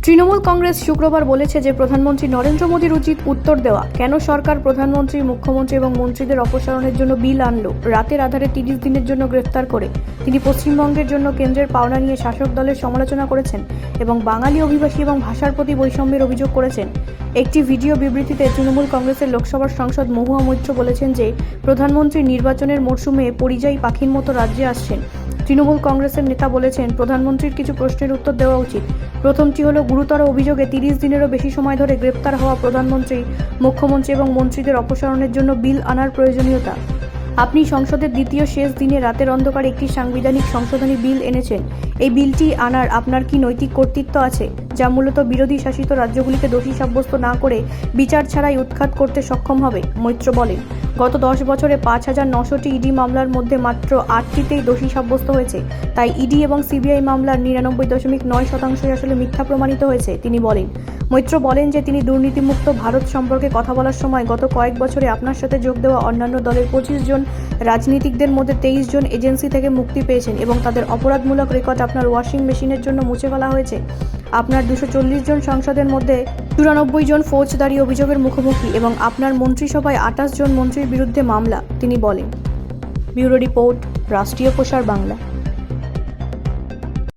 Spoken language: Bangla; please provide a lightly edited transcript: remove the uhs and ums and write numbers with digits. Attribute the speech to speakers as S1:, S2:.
S1: তৃণমূল কংগ্রেস শুক্রবার বলেছে যে প্রধানমন্ত্রী নরেন্দ্র মোদীর উচিত উত্তর দেওয়া কেন সরকার প্রধানমন্ত্রী, মুখ্যমন্ত্রী এবং মন্ত্রীদের অপসারণের জন্য বিল আনলো। রাতের আধারে 30 দিনের জন্য গ্রেফতার করে তিনি পশ্চিমবঙ্গের জন্য কেন্দ্রের পাওনা নিয়ে শাসক দলের সমালোচনা করেছেন এবং বাঙালি অভিবাসী এবং ভাষার প্রতি বৈষম্যের অভিযোগ করেছেন। একটি ভিডিও বিবৃতিতে তৃণমূল কংগ্রেসের লোকসভার সাংসদ মহুয়া মৈত্র বলেছেন যে প্রধানমন্ত্রী নির্বাচনের মরশুমে পরিযায়ী পাখির মতো রাজ্যে আসছেন। তৃণমূল কংগ্রেসের নেতা বলেছেন প্রধানমন্ত্রীর কিছু প্রশ্নের উত্তর দেওয়া উচিত। প্রথমটি হলো গুরুতর অভিযোগে 30 দিনেরও বেশি সময় ধরে গ্রেপ্তার হওয়া প্রধানমন্ত্রী, মুখ্যমন্ত্রী এবং মন্ত্রীদের অপসারণের জন্য বিল আনার প্রয়োজনীয়তা। আপনি সংসদের দ্বিতীয় শেষ দিনে রাতের অন্ধকারে একটি সাংবিধানিক সংশোধনী বিল এনেছেন। এই বিলটি আনার আপনার কি নৈতিক কর্তৃত্ব আছে, যা মূলত বিরোধী শাসিত রাজ্যগুলিকে দোষী সাব্যস্ত না করে বিচার ছাড়াই উৎখাত করতে সক্ষম হবে? মৈত্র বলেন, গত 10 বছরে 5900টি ইডি মামলার মধ্যে মাত্র 8টিতেই দোষী সাব্যস্ত হয়েছে। তাই ইডি এবং সিবিআই মামলার 99.9% আসলে মিথ্যা প্রমাণিত হয়েছে। তিনি বলেন, মৈত্র বলেন যে তিনি দুর্নীতিমুক্ত ভারত সম্পর্কে কথা বলার সময় গত কয়েক বছরে আপনার সাথে যোগ দেওয়া অন্যান্য দলের 25 জন রাজনীতিকদের মধ্যে 23 জন এজেন্সি থেকে মুক্তি পেয়েছেন এবং তাদের অপরাধমূলক রেকর্ড আপনার ওয়াশিং মেশিনের জন্য মুছে ফেলা হয়েছে। আপনার 240 জন সংসদের মধ্যে 94 জন ফৌজদারি অভিযোগের মুখোমুখি এবং আপনার মন্ত্রিসভায় 28 জন মন্ত্রীর বিরুদ্ধে মামলা। তিনি বলেন। ব্যুরো রিপোর্ট, রাষ্ট্রীয় প্রসার বাংলা।